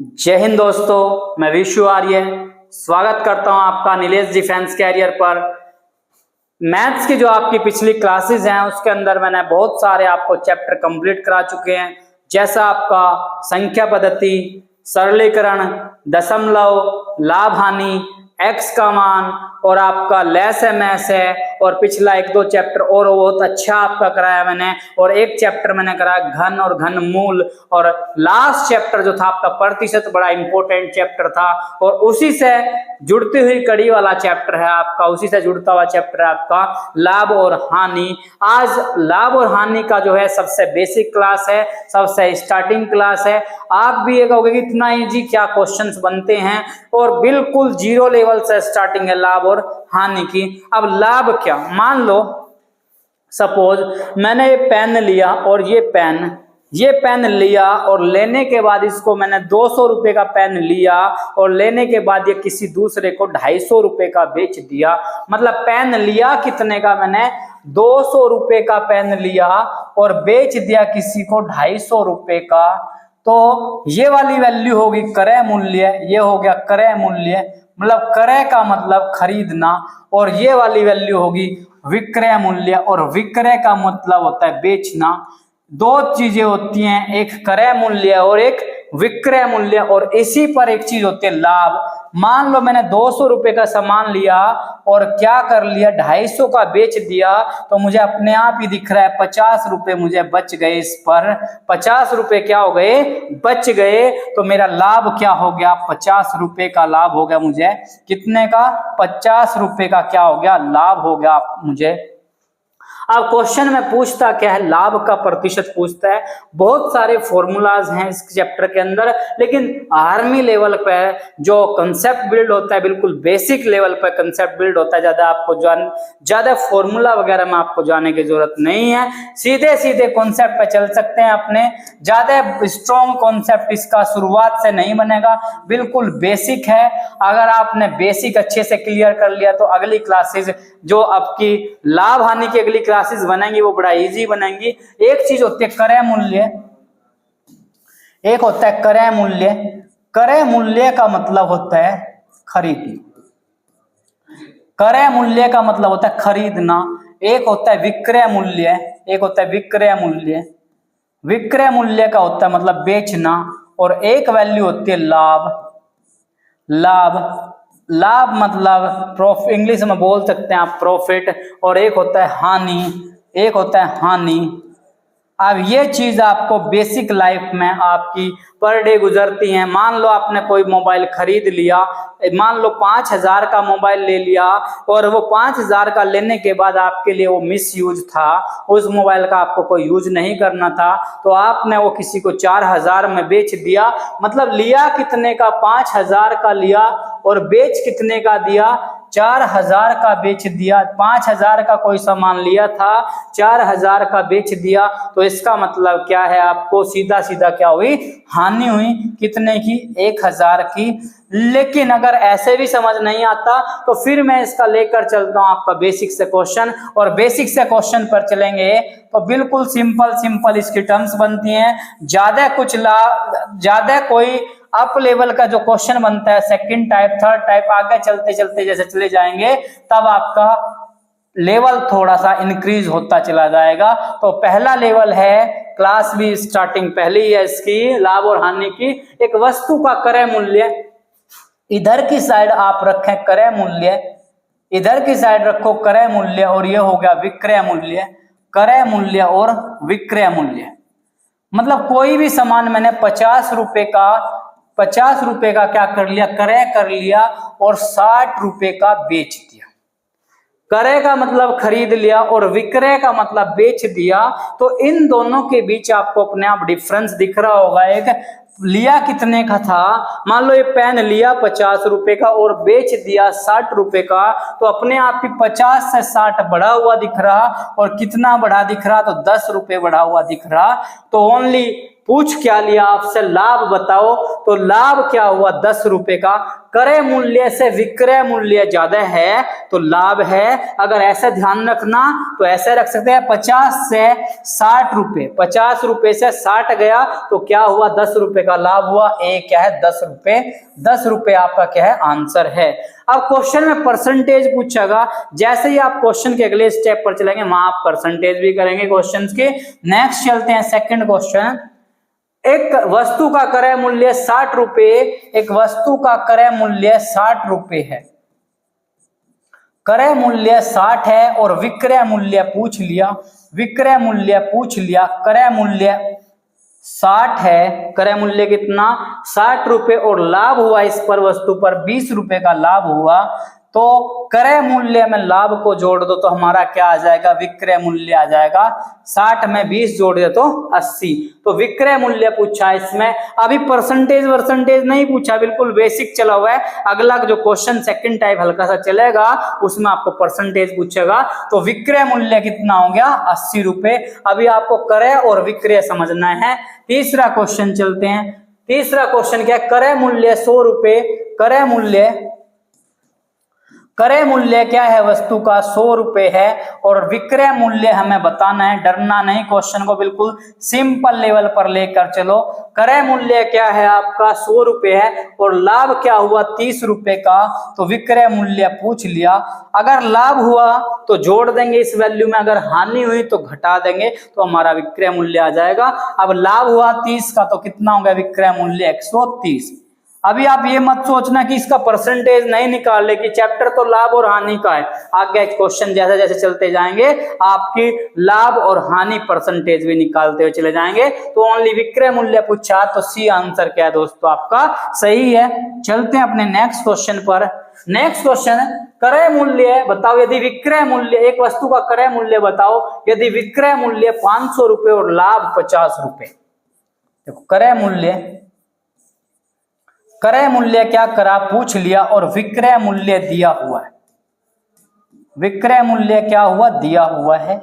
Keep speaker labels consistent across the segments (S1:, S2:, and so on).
S1: जय हिंद दोस्तों, मैं विशु आर्य स्वागत करता हूं आपका नीलेश डिफेंस कैरियर पर। मैथ्स की जो आपकी पिछली क्लासेस हैं उसके अंदर मैंने बहुत सारे आपको चैप्टर कंप्लीट करा चुके हैं, जैसा आपका संख्या पद्धति, सरलीकरण, दशमलव, लाभ हानि, एक्स का मान और आपका लेस एमएस है। और पिछला एक दो चैप्टर और बहुत अच्छा आपका कराया मैंने, और एक चैप्टर मैंने कराया घन और घन मूल, और लास्ट चैप्टर जो था आपका प्रतिशत बड़ा इंपॉर्टेंट चैप्टर था, और उसी से जुड़ती हुई कड़ी वाला चैप्टर है आपका, उसी से जुड़ता हुआ चैप्टर है आपका लाभ और हानि। आज लाभ और हानि का जो है सबसे बेसिक क्लास है, सबसे स्टार्टिंग क्लास है। आप भी ये कहोगे कि इतना इजी क्या क्वेश्चंस बनते हैं, और बिल्कुल जीरो लेवल से स्टार्टिंग है लाभ और हानि की। अब लाभ क्या, मान लो सपोज मैंने ये पेन लिया और ये पेन लिया, और लेने के बाद इसको मैंने 200 रुपए का पेन लिया, और लेने के बाद ये किसी दूसरे को 250 रुपए का बेच दिया। मतलब पेन लिया कितने का, मैंने 200 रुपए का पेन लिया और बेच दिया किसी को 250 रुपए का। तो ये वाली वैल्यू होगी क्रय मूल्य, ये हो गया क्रय मूल्य, मतलब क्रय का मतलब खरीदना, और ये वाली वैल्यू होगी विक्रय मूल्य, और विक्रय का मतलब होता है बेचना। दो चीजें होती हैं, एक क्रय मूल्य और एक विक्रय मूल्य, और इसी पर एक चीज होती है लाभ। मान लो मैंने 200 रुपए का सामान लिया और क्या कर लिया, 250 का बेच दिया, तो मुझे अपने आप ही दिख रहा है 50 रुपए मुझे बच गए, इस पर 50 रुपए क्या हो गए, बच गए। तो मेरा लाभ क्या हो गया, 50 रुपए का लाभ हो गया मुझे। कितने का, 50 रुपए का क्या हो गया, लाभ हो गया मुझे। अब क्वेश्चन में पूछता क्या है, लाभ का प्रतिशत पूछता है। बहुत सारे फॉर्मूलाज हैं इस चैप्टर के अंदर, लेकिन आर्मी लेवल पे जो कंसेप्ट बिल्ड होता है, बिल्कुल बेसिक लेवल पे कंसेप्ट बिल्ड होता है। ज्यादा फॉर्मूला वगैरह में आपको जाने की जरूरत नहीं है, सीधे सीधे कॉन्सेप्ट पे चल सकते हैं अपने। ज्यादा स्ट्रॉन्ग कॉन्सेप्ट इसका शुरुआत से नहीं बनेगा, बिल्कुल बेसिक है। अगर आपने बेसिक अच्छे से क्लियर कर लिया तो अगली क्लासेस जो आपकी लाभ हानि की अगली क्लासेस बनेंगी वो बड़ा इजी बनेंगी। एक चीज होती है क्रय मूल्य, एक होता है क्रय मूल्य। क्रय मूल्य का मतलब होता है खरीदना, क्रय मूल्य का मतलब होता है खरीदना। एक होता है विक्रय मूल्य, एक होता है विक्रय मूल्य। विक्रय मूल्य का होता है मतलब बेचना, और एक वैल्यू होती है लाभ। लाभ मतलब इंग्लिश में बोल सकते हैं आप प्रॉफिट, और एक होता है हानि, एक होता है हानि। अब ये चीज आपको बेसिक लाइफ में आपकी पर डे गुजरती है। मान लो आपने कोई मोबाइल खरीद लिया, मान लो 5000 का मोबाइल ले लिया, और वो 5000 का लेने के बाद आपके लिए वो मिस यूज था, उस मोबाइल का आपको कोई यूज नहीं करना था, तो आपने वो किसी को 4000 में बेच दिया। मतलब लिया कितने का, 5000 का लिया, और बेच कितने का दिया, 4000 का बेच दिया। 5000 का कोई सामान लिया था, 4000 का बेच दिया, तो इसका मतलब क्या है, आपको सीधा सीधा क्या हुई, हानि हुई। कितने की, 1000 की। लेकिन अगर ऐसे भी समझ नहीं आता तो फिर मैं इसका लेकर चलता हूं आपका बेसिक से क्वेश्चन, और बेसिक से क्वेश्चन पर चलेंगे तो बिल्कुल सिंपल इसकी टर्म्स बनती हैं। ज्यादा कोई अप लेवल का जो क्वेश्चन बनता है, सेकंड टाइप, थर्ड टाइप, आगे चलते चलते जैसे चले जाएंगे तब आपका लेवल थोड़ा सा इंक्रीज होता चला जाएगा। तो पहला लेवल है, क्लास भी स्टार्टिंग पहली है इसकी, लाभ और हानि की। एक वस्तु का क्रय मूल्य, इधर की साइड आप रखें क्रय मूल्य, इधर की साइड रखो क्रय मूल्य, और ये हो गया विक्रय मूल्य। क्रय मूल्य और विक्रय मूल्य मतलब कोई भी सामान मैंने 50 रुपए का क्या कर लिया, क्रय कर लिया, और 60 रुपए का बेच दिया। क्रय का मतलब खरीद लिया और विक्रय का मतलब बेच दिया। तो इन दोनों के बीच आपको अपने आप डिफरेंस दिख रहा होगा। एक लिया कितने का था, मान लो ये पेन लिया 50 रुपए का और बेच दिया 60 रुपए का, तो अपने आप ही 50 से 60 बढ़ा हुआ दिख रहा, और कितना बढ़ा दिख रहा, तो 10 रुपए बढ़ा हुआ दिख रहा। तो ओनली पूछ क्या लिया आपसे, लाभ बताओ, तो लाभ क्या हुआ 10 रुपए का। क्रय मूल्य से विक्रय मूल्य ज्यादा है तो लाभ है। अगर ऐसा ध्यान रखना तो ऐसे रख सकते हैं 50 से 60 रुपए, 50 रुपए से 60 गया तो क्या हुआ 10 रुपए का लाभ हुआ। ए क्या है 10 रुपए, 10 रुपए आपका क्या है आंसर है। अब क्वेश्चन में परसेंटेज पूछेगा, जैसे ही आप क्वेश्चन के अगले स्टेप पर चलेंगे वहां आप परसेंटेज भी करेंगे क्वेश्चंस के। नेक्स्ट चलते हैं सेकंड क्वेश्चन। एक वस्तु का क्रय मूल्य 60 रुपए, एक वस्तु का क्रय मूल्य 60 रुपए है, क्रय मूल्य 60 है और विक्रय मूल्य पूछ लिया, विक्रय मूल्य पूछ लिया, क्रय मूल्य 60 है, क्रय मूल्य कितना 60 रुपए और लाभ हुआ इस पर वस्तु पर 20 रुपए का लाभ हुआ। तो क्रय मूल्य में लाभ को जोड़ दो तो हमारा क्या आ जाएगा, विक्रय मूल्य आ जाएगा। 60 में 20 जोड़ दे तो 80, तो विक्रय मूल्य पूछा इसमें। अभी परसेंटेज वर्सेंटेज नहीं पूछा, बिल्कुल बेसिक चला हुआ है। अगला जो क्वेश्चन सेकंड टाइप हल्का सा चलेगा उसमें आपको परसेंटेज पूछेगा। तो विक्रय मूल्य कितना हो गया 80 रुपए। अभी आपको क्रय और विक्रय समझना है। तीसरा क्वेश्चन चलते हैं। तीसरा क्वेश्चन क्या है, क्रय मूल्य 100 रुपए, क्रय मूल्य, क्रय मूल्य क्या है वस्तु का 100 रुपए है और विक्रय मूल्य हमें बताना है। डरना नहीं, क्वेश्चन को बिल्कुल सिंपल लेवल पर लेकर चलो। क्रय मूल्य क्या है आपका 100 रुपए है और लाभ क्या हुआ 30 रुपए का, तो विक्रय मूल्य पूछ लिया। अगर लाभ हुआ तो जोड़ देंगे इस वैल्यू में, अगर हानि हुई तो घटा देंगे, तो हमारा विक्रय मूल्य आ जाएगा। अब लाभ हुआ 30 का तो कितना होगा विक्रय मूल्य 130। अभी आप ये मत सोचना कि इसका परसेंटेज नहीं निकाले कि चैप्टर तो लाभ और हानि का है। आगे क्वेश्चन जैसे जैसे चलते जाएंगे आपकी लाभ और हानि परसेंटेज भी निकालते हुए चले जाएंगे। तो ओनली विक्रय मूल्य पूछा तो सी आंसर क्या है दोस्तों आपका सही है। चलते हैं अपने नेक्स्ट क्वेश्चन पर। नेक्स्ट क्वेश्चन, क्रय मूल्य बताओ, यदि विक्रय मूल्य, एक वस्तु का क्रय मूल्य बताओ यदि विक्रय मूल्य 500 रुपए और लाभ 50 रुपए। देखो क्रय मूल्य, क्रय मूल्य क्या करा पूछ लिया और विक्रय मूल्य दिया हुआ है। विक्रय मूल्य क्या हुआ दिया हुआ है,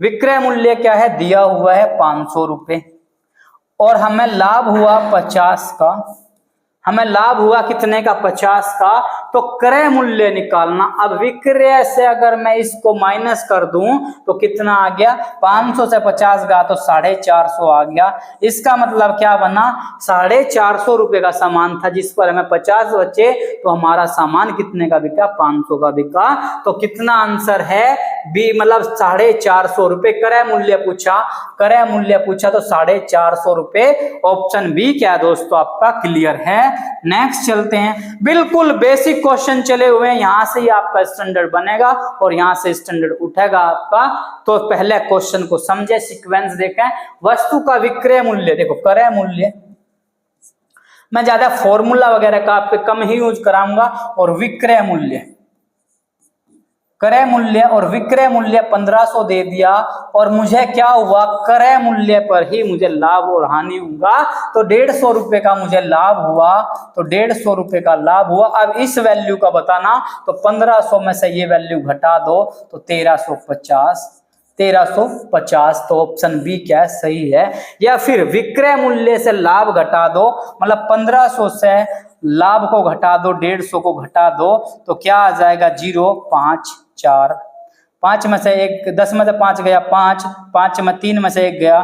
S1: विक्रय मूल्य क्या है दिया हुआ है 500 रुपए और हमें लाभ हुआ 50 का। हमें लाभ हुआ कितने का 50 का, तो क्रय मूल्य निकालना। अब विक्रय से अगर मैं इसको माइनस कर दूं तो कितना आ गया 500 से 50 गया तो 450 आ गया। इसका मतलब क्या बना 450 रुपए का सामान था जिस पर हमें 50 बचे, तो हमारा सामान कितने का बिका 500 का बिका। तो कितना आंसर है बी, मतलब 450 रुपए क्रय मूल्य पूछा, क्रय मूल्य पूछा तो 450 रुपए। ऑप्शन बी क्या है दोस्तों आपका क्लियर है। नेक्स्ट चलते हैं। बिल्कुल बेसिक क्वेश्चन चले हुए हैं, यहां से ही आपका स्टैंडर्ड बनेगा और यहां से स्टैंडर्ड उठेगा आपका। तो पहले क्वेश्चन को समझे, सीक्वेंस देखें। वस्तु का विक्रय मूल्य, देखो क्रय मूल्य मैं ज्यादा फॉर्मूला वगैरह का आपके कम ही यूज कराऊंगा, और विक्रय मूल्य, क्रय मूल्य और विक्रय मूल्य 1500 दे दिया और मुझे क्या हुआ क्रय मूल्य पर ही मुझे लाभ और हानि होगा, तो 150 रुपए का मुझे लाभ हुआ, तो 150 रुपए का लाभ हुआ। अब इस वैल्यू का बताना, तो 1500 में से ये वैल्यू घटा दो तो 1350, 1350। तो ऑप्शन बी क्या है सही है। या फिर विक्रय मूल्य से लाभ घटा दो, मतलब 1500 से लाभ को घटा दो, 150 को घटा दो, तो क्या आ जाएगा 0, 5, 4, 5 में से 1, 10 में से 5 गया 5, 5 में 3 में से 1 गया,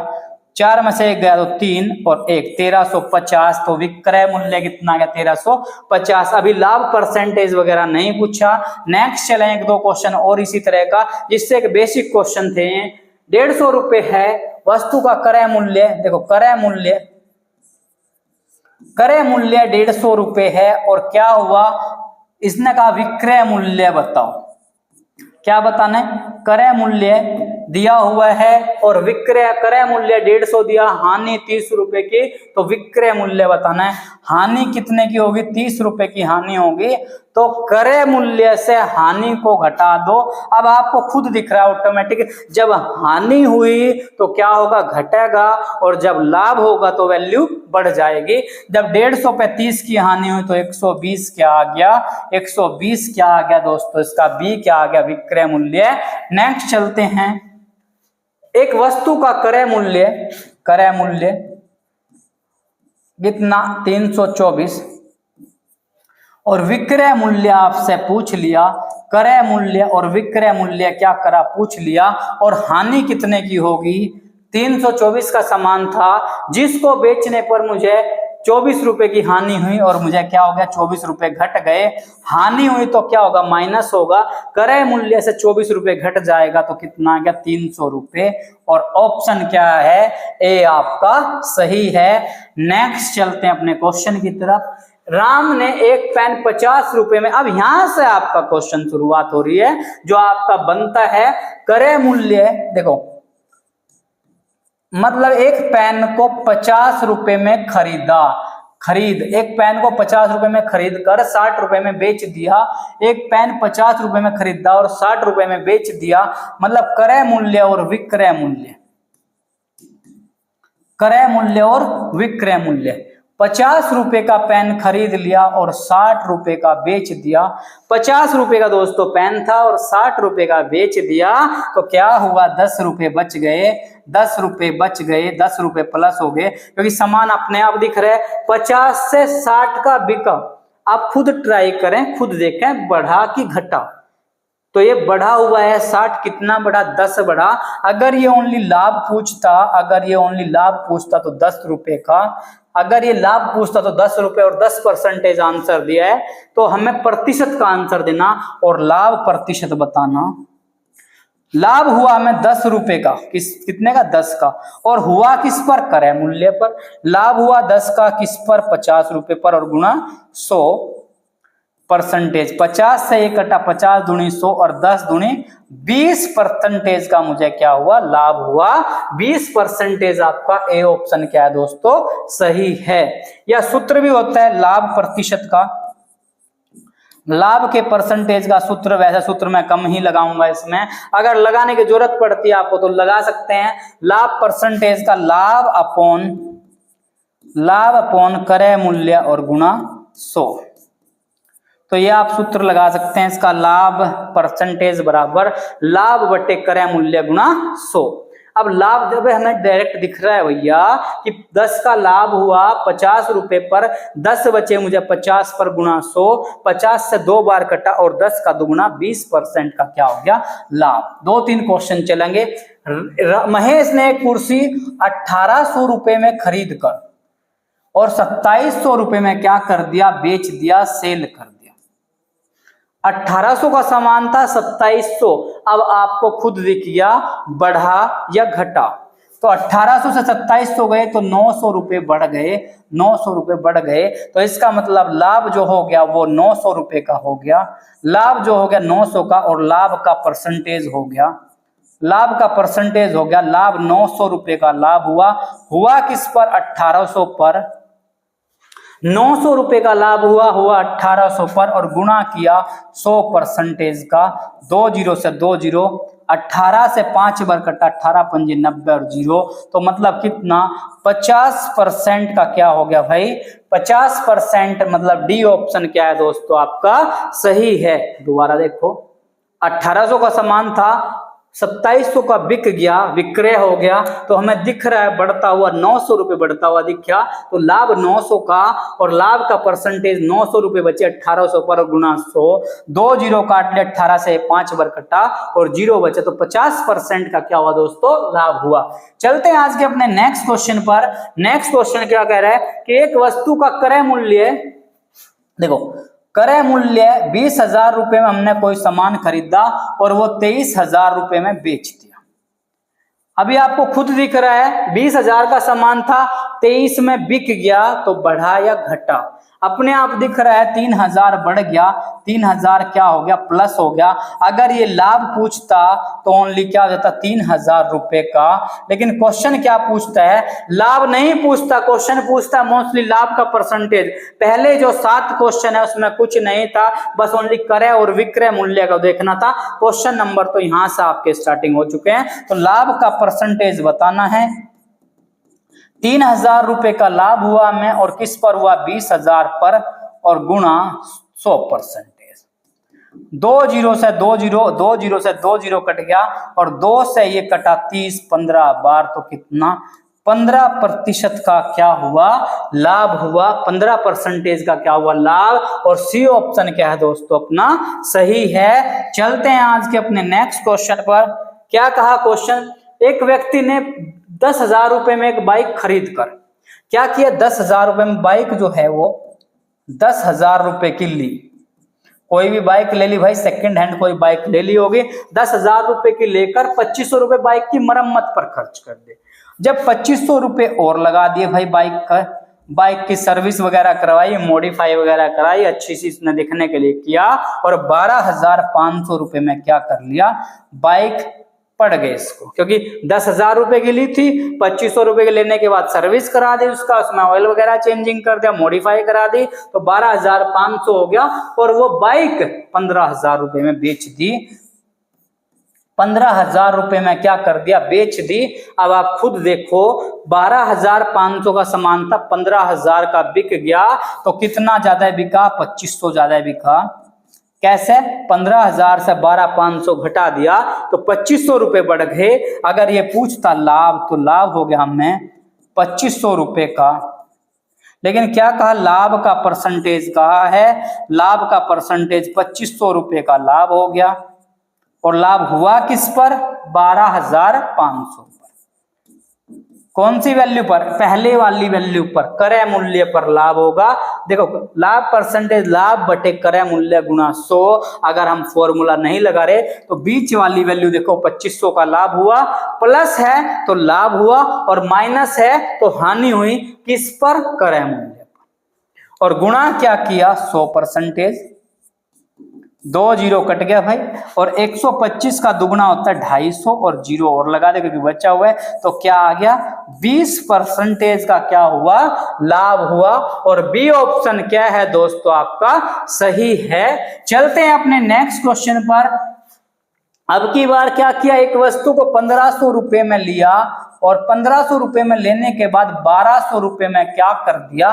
S1: 4 में से 1 गया तो 3 और 1, 1350। तो विक्रय मूल्य कितना गया 1350। अभी लाभ परसेंटेज वगैरह नहीं पूछा। नेक्स्ट चले एक दो क्वेश्चन और इसी तरह का, जिससे एक बेसिक क्वेश्चन थे। 150 रुपए है वस्तु का क्रय मूल्य, देखो क्रय मूल्य, क्रय मूल्य 150 रुपए है और क्या हुआ इसने कहा विक्रय मूल्य बताओ। क्या बताना है, क्रय मूल्य दिया हुआ है और विक्रय, क्रय मूल्य 150 दिया, हानि 30 रुपए की, तो विक्रय मूल्य बताना है। हानि कितने की होगी 30 रुपए की हानि होगी, तो क्रय मूल्य से हानि को घटा दो। अब आपको खुद दिख रहा है ऑटोमेटिक, जब हानि हुई तो क्या होगा घटेगा और जब लाभ होगा तो वैल्यू बढ़ जाएगी। जब 150 पे 30 की हानि हुई तो 120 क्या आ गया, 120 क्या आ गया दोस्तों, इसका बी क्या आ गया विक्रय मूल्य। नेक्स्ट चलते हैं। एक वस्तु का क्रय मूल्य, क्रय मूल्य कितना 324 और विक्रय मूल्य आपसे पूछ लिया, क्रय मूल्य और विक्रय मूल्य क्या करा पूछ लिया, और हानि कितने की होगी 324 का सामान था जिसको बेचने पर मुझे 24 रुपए की हानि हुई और मुझे क्या हो गया 24 रुपए घट गए। हानि हुई तो क्या होगा माइनस होगा, क्रय मूल्य से 24 रुपए घट जाएगा तो कितना आ गया 300 रुपए, और ऑप्शन क्या है ए आपका सही है। नेक्स्ट चलते हैं अपने क्वेश्चन की तरफ। राम ने एक पेन 50 रुपए में, अब यहां से आपका क्वेश्चन शुरुआत हो रही है जो आपका बनता है क्रय मूल्य। देखो मतलब एक पेन को 50 रुपए में एक पेन को 50 रुपए में खरीद कर 60 रुपए में बेच दिया। एक पेन 50 रुपए में खरीदा और 60 रुपए में बेच दिया, मतलब क्रय मूल्य और विक्रय मूल्य, क्रय मूल्य और विक्रय मूल्य। 50 रुपए का पेन खरीद लिया और 60 रुपए का बेच दिया। 50 रुपए का दोस्तों पेन था और 60 रुपए का बेच दिया तो क्या हुआ 10 रुपए बच गए, 10 रुपए बच गए, 10 रुपए प्लस हो गए क्योंकि सामान अपने आप दिख रहा है। 50 से 60 का बिका, आप खुद ट्राई करें, खुद देखें बढ़ा कि घटा, तो ये बढ़ा हुआ है 60, कितना बढ़ा 10 बढ़ा। अगर ये ओनली लाभ पूछता तो 10 रुपए का, अगर ये लाभ पूछता तो 10 रुपए और 10% आंसर दिया है, तो हमें प्रतिशत का आंसर देना और लाभ प्रतिशत बताना। लाभ हुआ हमें 10 रुपए का, कितने का 10 का, और हुआ किस पर क्रय मूल्य पर। लाभ हुआ 10 का किस पर 50 रुपए पर और गुणा 100%। 50 से 1 कटा 50 दूनी 100 और 10 दूनी 20% का मुझे क्या हुआ लाभ हुआ 20%। आपका ए ऑप्शन क्या है दोस्तों सही है। यह सूत्र भी होता है लाभ प्रतिशत का, लाभ के परसेंटेज का सूत्र, वैसे सूत्र मैं कम ही लगाऊंगा इसमें, अगर लगाने की जरूरत पड़ती है आपको तो लगा सकते हैं। लाभ परसेंटेज का लाभ अपॉन क्रय मूल्य और गुणा 100, तो ये आप सूत्र लगा सकते हैं इसका, लाभ परसेंटेज बराबर लाभ बटे क्रय मूल्य गुणा 100। अब लाभ जब हमें डायरेक्ट दिख रहा है भैया कि 10 का लाभ हुआ 50 रुपए पर, 10 बचे मुझे 50 पर गुणा 100, 50 से 2 बार कटा और 10 का दुगुना 20% का क्या हो गया लाभ। 2-3 क्वेश्चन चलेंगे। महेश ने एक कुर्सी 1800 रुपए में खरीद कर और 2700 रुपए में क्या कर दिया बेच दिया, सेल कर दिया। 1800 का सामान था 2700, अब आपको खुद दिख गया बढ़ा या घटा, तो 1800 से 2700 गए तो 900 रुपए बढ़ गए, 900 रुपए बढ़ गए, तो इसका मतलब लाभ जो हो गया वो 900 रुपए का हो गया, लाभ जो हो गया 900 का, और लाभ का परसेंटेज हो गया, लाभ का परसेंटेज हो गया, लाभ 900 रुपए का लाभ हुआ किस पर 1800 पर, 900 रुपए का लाभ हुआ 1800 पर और गुणा किया 100% का, 2 जीरो से 2 जीरो, 18 से 5 बार कटा, 18 पंजे 90 और 0, तो मतलब कितना 50% का क्या हो गया भाई 50%, मतलब डी ऑप्शन क्या है दोस्तों आपका सही है। दोबारा देखो 1800 का सामान था, 2700 का बिक गया, विक्रय हो गया, तो हमें दिख रहा है बढ़ता हुआ 900 रुपए बढ़ता हुआ दिख गया, तो लाभ 900 का और लाभ का परसेंटेज 900 रुपए बचे 1800 पर गुणा 100, 2 जीरो काट ले, 18 से 5 बार कटा और 0 बचे, तो 50% का क्या हुआ दोस्तों लाभ हुआ। चलते हैं आज के अपने नेक्स्ट क्वेश्चन पर। नेक्स्ट क्वेश्चन क्या कह रहा है कि एक वस्तु का क्रय मूल्य, देखो क्रय मूल्य 20,000 रुपए में हमने कोई सामान खरीदा और वो 23,000 रुपए में बेच दिया। अभी आपको खुद दिख रहा है 20,000 का सामान था, 23 में बिक गया, तो बढ़ा या घटा, अपने आप दिख रहा है 3,000 बढ़ गया, 3,000 क्या हो गया प्लस हो गया। अगर ये लाभ पूछता तो ओनली क्या हो जाता 3,000 रुपए का, लेकिन क्वेश्चन क्या पूछता है लाभ नहीं पूछता, क्वेश्चन पूछता है मोस्टली लाभ का परसेंटेज। पहले जो 7 क्वेश्चन है उसमें कुछ नहीं था, बस ओनली क्रय और विक्रय मूल्य का देखना था। क्वेश्चन नंबर तो यहां से आपके स्टार्टिंग हो चुके हैं, तो लाभ का परसेंटेज बताना है। 3,000 रुपए का लाभ हुआ हमें और किस पर हुआ 20,000 पर और गुणा 100%। 2 जीरो से 2 जीरो, 2 जीरो से 2 जीरो कट गया और 2 से ये कटा 30 15 बार, तो कितना 15% का क्या हुआ, लाभ हुआ। 15% का क्या हुआ, लाभ। और सी ऑप्शन क्या है दोस्तों, अपना सही है। चलते हैं आज के अपने नेक्स्ट क्वेश्चन पर। क्या कहा क्वेश्चन, एक व्यक्ति ने 10,000 रुपए में एक बाइक खरीद कर क्या किया, 10,000 रुपए में बाइक जो है वो 10,000 रुपए की ली। कोई भी बाइक ले ली भाई, सेकंड हैंड कोई बाइक ले ली होगी, 10,000 रुपए की लेकर 2500 रुपए बाइक की मरम्मत पर खर्च कर दे। जब 2500 रुपए और लगा दिए भाई, बाइक की सर्विस वगैरह करवाई, मॉडिफाई वगैरह कराई, अच्छी सी इसने दिखने के लिए किया, और 12,500 रुपए में क्या कर लिया, बाइक पड़ गए इसको। क्योंकि 10,000 रुपए की ली थी, 2500 रुपए के लेने के बाद सर्विस करा दी उसका, उसमें ऑयल वगैरह चेंजिंग कर दिया, मॉडिफाई करा दी, तो 12,500 हो गया। और वो बाइक 15,000 रुपए में बेच दी। 15,000 रुपए में क्या कर दिया, बेच दी। अब आप खुद देखो, 12,500 का सामान था, 15,000 का बिक गया, तो कितना ज्यादा बिका, 2500 ज्यादा बिका। कैसे, 15,000 से 12,500 घटा दिया तो 2500 रुपए बढ़ गए। अगर ये पूछता लाभ, तो लाभ हो गया हमें 2500 रुपए का। लेकिन क्या कहा, लाभ का परसेंटेज कहा है, लाभ का परसेंटेज 2500 रुपए का लाभ हो गया। और लाभ हुआ किस पर, 12,500 पर। कौन सी वैल्यू पर, पहले वाली वैल्यू पर, क्रय मूल्य पर लाभ होगा। देखो, लाभ परसेंटेज लाभ बटे क्रय मूल्य गुणा 100। अगर हम फॉर्मूला नहीं लगा रहे तो बीच वाली वैल्यू देखो, 2500 का लाभ हुआ, प्लस है तो लाभ हुआ, और माइनस है तो हानि हुई। किस पर, क्रय मूल्य पर। और गुणा क्या किया, 100%। 2 जीरो कट गया भाई। और 125 का दुगना होता है 250, और जीरो और लगा दे क्योंकि बचा हुआ है, तो क्या आ गया, 20% का क्या हुआ, लाभ हुआ। और बी ऑप्शन क्या है दोस्तों, आपका सही है। चलते हैं अपने नेक्स्ट क्वेश्चन पर। अब की बार क्या किया, एक वस्तु को 1500 रुपए में लिया, और 1500 रुपए में लेने के बाद 1200 रुपए में क्या कर दिया,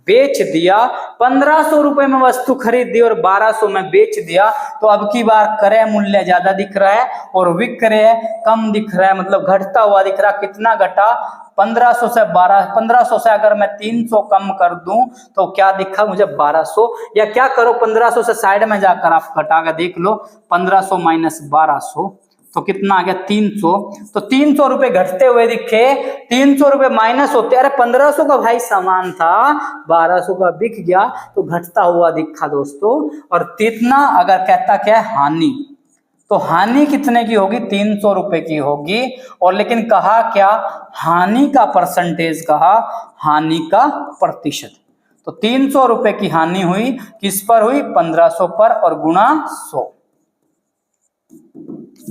S1: बेच दिया। 1500 रुपए में वस्तु खरीद दी और 1200 में बेच दिया, तो अब की बार क्रय मूल्य ज्यादा दिख रहा है और विक्रय कम दिख रहा है, मतलब घटता हुआ दिख रहा। कितना घटा, 1500 से 1500 से अगर मैं 300 कम कर दूं तो क्या दिखा मुझे, 1200। या क्या करो, 1500 से साइड में जाकर आप घटा के देख लो, 1500 माइनस 1200 तो कितना आ गया, 300। तो 300 रुपए घटते हुए दिखे, 300 रुपए माइनस होते, अरे 1500 का भाई सामान था, 1200 का बिक गया, तो घटता हुआ दिखा दोस्तों। और कितना, अगर कहता क्या है, हानि, तो हानि कितने की होगी, 300 रुपए की होगी। और लेकिन कहा क्या, हानि का परसेंटेज कहा, हानि का प्रतिशत। तो 300 रुपए की हानि हुई, किस पर हुई, 1500 पर, और गुणा 100।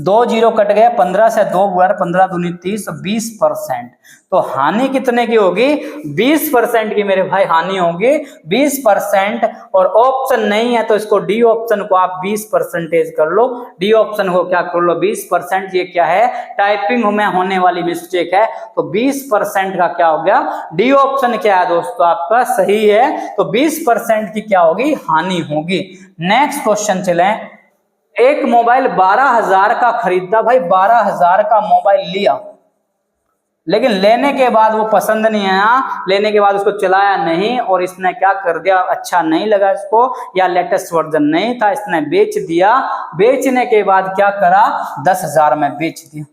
S1: 2 जीरो कट गया, 15 से 2 गुणा 15 दूनी 30, 20%। तो हानि कितने की होगी, 20% की मेरे भाई हानि होगी, 20%। और ऑप्शन नहीं है तो इसको डी ऑप्शन को आप 20% कर लो, डी ऑप्शन को क्या कर लो, 20%। ये क्या है, टाइपिंग में होने वाली मिस्टेक है, तो 20% का क्या हो गया, डी ऑप्शन क्या है दोस्तों, आपका सही है। तो 20% की क्या होगी, हानि होगी। नेक्स्ट क्वेश्चन चलें। एक मोबाइल 12,000 का खरीदा भाई, 12,000 का मोबाइल लिया, लेकिन लेने के बाद वो पसंद नहीं आया, लेने के बाद उसको चलाया नहीं, और इसने क्या कर दिया, अच्छा नहीं लगा इसको, या लेटेस्ट वर्जन नहीं था, इसने बेच दिया। बेचने के बाद क्या करा, 10,000 में बेच दिया।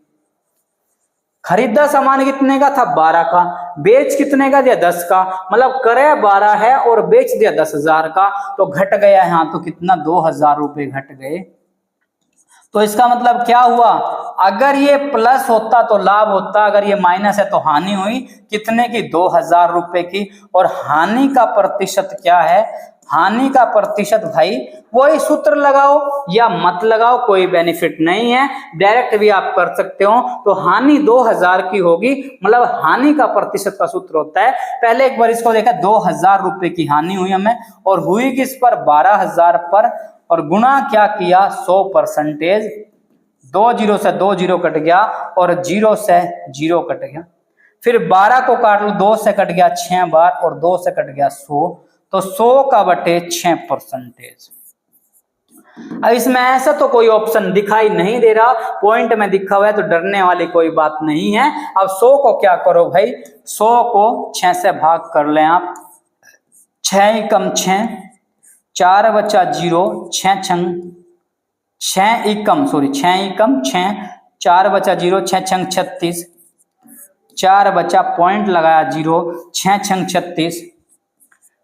S1: खरीदा सामान कितने का था, 12 का, बेच कितने का दिया, 10 का, मतलब क्रय 12 है और बेच दिया 10,000 का, तो घट गया यहाँ, तो कितना, 2,000 रुपए घट गए। तो इसका मतलब क्या हुआ, अगर ये प्लस होता तो लाभ होता, अगर ये माइनस है तो हानि हुई। कितने की, 2,000 रुपए की। और हानि का प्रतिशत क्या है, हानि का प्रतिशत भाई वही सूत्र लगाओ या मत लगाओ, कोई बेनिफिट नहीं है, डायरेक्ट भी आप कर सकते हो। तो हानि 2,000 की होगी, मतलब हानि का प्रतिशत का सूत्र होता है। पहले एक बार इसको देखा, 2,000 रुपए की हानि हुई हमें, और हुई किस पर, 12,000 पर, और गुणा क्या किया, 100%। 2 जीरो से 2 जीरो कट गया, और 0 से 0 कट गया। फिर 12 को काट लो, 2 से कट गया 6 बार, और 2 से कट गया 100, तो 100 का बटे 6%। अब इसमें ऐसा तो कोई ऑप्शन दिखाई नहीं दे रहा, पॉइंट में दिखा हुआ है, तो डरने वाली कोई बात नहीं है। अब 100 को क्या करो भाई, 100 को 6 से भाग कर लें आप, 6 एकम 6, 4 बचा 0, 6 एकम 6, 4 बचा 0, 6 छंग 36, 4 बचा पॉइंट लगाया 0, 6 छंग 36,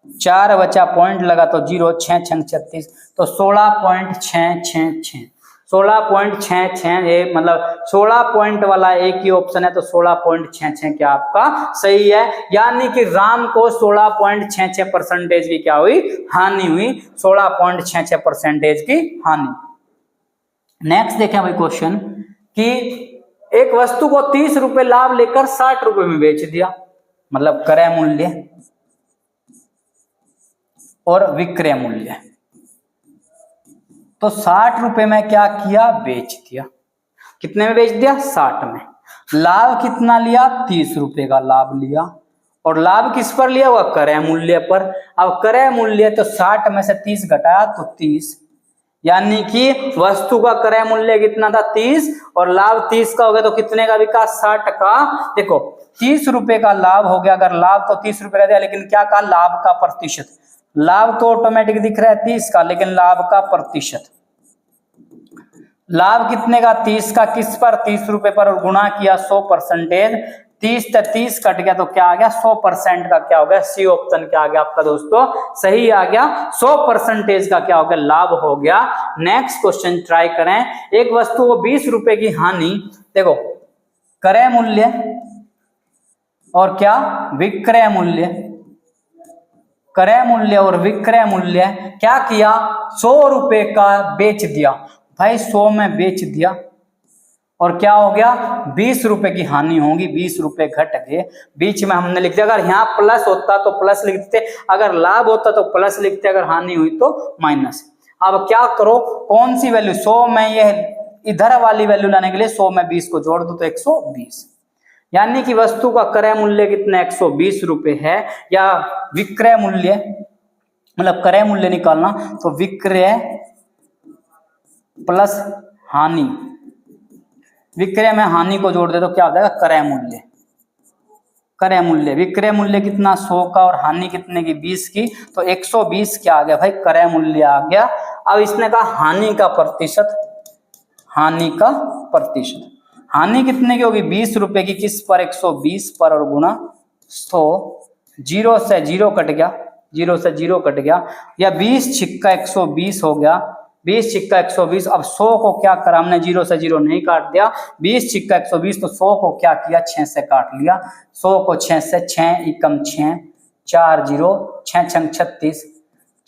S1: 4 बचा पॉइंट लगा तो 0, 6 छंग 36, तो 16.666, 16.66, ये मतलब 16 पॉइंट वाला एक ही ऑप्शन है, तो 16.66 क्या आपका सही है। यानी कि राम को 16.66% की क्या हुई, हानि हुई, 16.66% की हानि। नेक्स्ट देखें भाई क्वेश्चन कि एक वस्तु को 30 रुपए लाभ लेकर 60 रुपए में बेच दिया, मतलब क्रय मूल्य और विक्रय मूल्य, तो 60 रुपए में क्या किया, बेच दिया। कितने में बेच दिया, 60 में। लाभ कितना लिया, 30 रुपए का लाभ लिया, और लाभ किस पर लिया, वह क्रय मूल्य पर। अब क्रय मूल्य तो 60 में से 30 घटाया तो 30, यानी कि वस्तु का क्रय मूल्य कितना था, 30, और लाभ 30 का हो गया, तो कितने का बिका, 60 का। देखो 30 रुपए का लाभ हो गया, अगर लाभ तो 30 रुपए का दिया, लेकिन क्या कहा, लाभ का प्रतिशत। लाभ तो ऑटोमेटिक दिख रहा है 30 का, लेकिन लाभ का प्रतिशत, लाभ कितने का, 30 का, किस पर, 30 रुपए पर, और गुणा किया 100%, 30 से 30 कट गया तो क्या आ गया, 100% का क्या हो गया, सी ऑप्शन क्या आ गया आपका दोस्तों, सही आ गया। 100% का क्या हो गया, लाभ हो गया। नेक्स्ट क्वेश्चन ट्राई करें। एक वस्तु को 20 रुपए की हानि, देखो क्रय मूल्य और क्या, विक्रय मूल्य, क्रय मूल्य और विक्रय मूल्य क्या किया, 100 रुपए का बेच दिया भाई, 100 में बेच दिया, और क्या हो गया, 20 रुपए की हानि होगी, 20 रुपए घट गए। बीच में हमने लिख दिया, अगर यहाँ प्लस होता तो प्लस लिखते, अगर लाभ होता तो प्लस लिखते, अगर हानि हुई तो माइनस। अब क्या करो, कौन सी वैल्यू, 100 में ये इधर वाली वैल्यू लाने के लिए 100 में 20 को जोड़ दो तो 120, यानी कि वस्तु का क्रय मूल्य कितना, 120 रुपए है। या विक्रय मूल्य, मतलब क्रय मूल्य निकालना तो विक्रय प्लस हानि, विक्रय में हानि को जोड़ दे तो क्या हो जाएगा, क्रय मूल्य। क्रय मूल्य, विक्रय मूल्य कितना 100 का, और हानि कितने की, 20 की, तो 120 क्या आ गया भाई, क्रय मूल्य आ गया। अब इसने कहा हानि का प्रतिशत, हानि का प्रतिशत, हानि कितने की होगी, 20 रुपए की, किस पर, 120 पर, और गुणा 100, 0 से 0 कट गया, 0 से 0 कट गया, या 20 छिक्का 120 हो गया, 20 छिक्का 120। अब 100 को क्या करा हमने, 0 से 0 नहीं काट दिया, 20 छिक्का 120, तो 100 को क्या किया, 6 से काट लिया, 100 को 6 से, 6 एकम 6, 4 0, 6 छंग 36,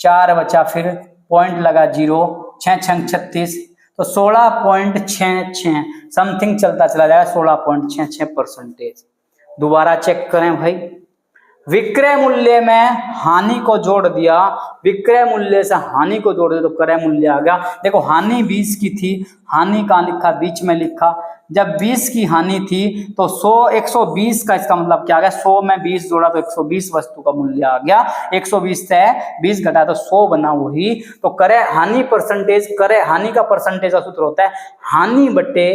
S1: 4 बचा, फिर पॉइंट लगा 0, 6 छंग 36, तो 16.66 समथिंग चलता चला जाएगा, 16.66%। दोबारा चेक करें भाई, विक्रय मूल्य में हानि को जोड़ दिया, विक्रय मूल्य से हानि को जोड़ दिया तो क्रय मूल्य आ गया। देखो हानि 20 की थी, हानि कहाँ लिखा, बीच में लिखा, जब 20 की हानि थी तो 120 का, इसका मतलब क्या आ गया, 100 में 20 जोड़ा तो 120 वस्तु का मूल्य आ गया, 120 से 20 घटा तो 100 बना वही। तो क्रय हानि परसेंटेज, क्रय हानि का परसेंटेज का सूत्र होता है हानि बटे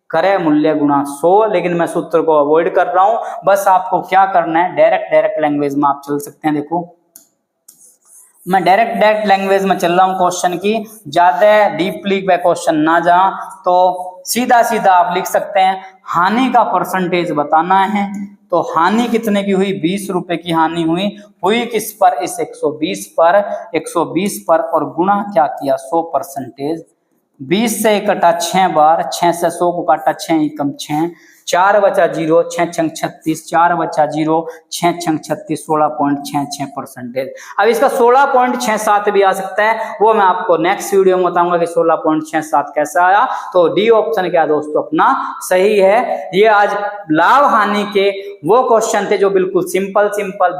S1: क्रय मूल्य गुणा 100, लेकिन मैं सूत्र को अवॉइड कर रहा हूं। बस आपको क्या करना है, डायरेक्ट लैंग्वेज में आप चल सकते हैं। देखो मैं डायरेक्ट लैंग्वेज में चल रहा हूं क्वेश्चन की, ज्यादा डीपली पे क्वेश्चन ना जा, तो सीधा आप लिख सकते हैं हानि का परसेंटेज बताना है। तो हानि कितने की हुई, 20 रुपए की हानि हुई किस पर, इस 120 पर, 120 पर, और गुणा क्या किया 100%। 20 से कटा 6 बार, 6 से 100 को काटा 6 एकम 6, 4 बचा 0, 6 छंग 36, 4 बचा 0, 6 छंग 36, 16.66%। अब इसका 16.67 भी आ सकता है, वो मैं आपको नेक्स्ट वीडियो में बताऊंगा कि 16.67 कैसा आया। तो डी ऑप्शन क्या दोस्तों अपना सही है। ये आज लाभ हानि के वो क्वेश्चन थे जो बिल्कुल सिंपल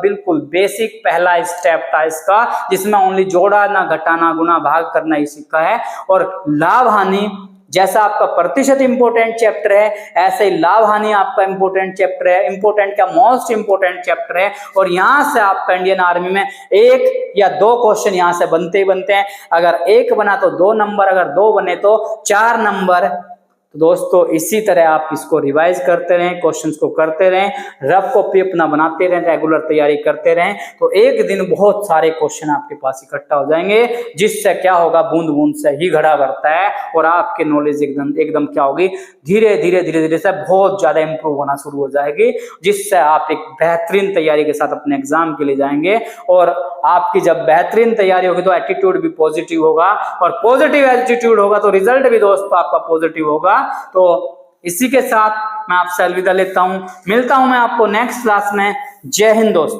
S1: बिल्कुल बेसिक पहला स्टेप था इसका, जिसमें ओनली जोड़ा ना घटाना गुना भाग करना ही सीखा है। और लाभ हानि जैसा आपका प्रतिशत इंपॉर्टेंट चैप्टर है, ऐसे ही लाभ हानि आपका इंपॉर्टेंट चैप्टर है, इंपॉर्टेंट का मोस्ट इंपॉर्टेंट चैप्टर है। और यहां से आपका इंडियन आर्मी में 1 या 2 क्वेश्चन यहां से बनते ही बनते हैं। अगर 1 बना तो 2 नंबर, अगर 2 बने तो 4 नंबर। तो दोस्तों इसी तरह आप इसको रिवाइज करते रहें, क्वेश्चंस को करते रहें, रफ कॉपी अपना बनाते रहें, रेगुलर तैयारी करते रहें, तो एक दिन बहुत सारे क्वेश्चन आपके पास इकट्ठा हो जाएंगे, जिससे क्या होगा, बूंद बूंद से ही घड़ा भरता है और आपकी नॉलेज एकदम क्या होगी, धीरे धीरे से बहुत ज्यादा इंप्रूव होना शुरू हो जाएगी, जिससे आप एक बेहतरीन तैयारी के साथ अपने एग्जाम के लिए जाएंगे। और आपकी जब बेहतरीन तैयारी होगी तो एटीट्यूड भी पॉजिटिव होगा, और पॉजिटिव एटीट्यूड होगा तो रिजल्ट भी दोस्तों आपका पॉजिटिव होगा। तो इसी के साथ मैं आपसे अलविदा लेता हूं, मिलता हूं मैं आपको नेक्स्ट क्लास में। जय हिंद दोस्तों।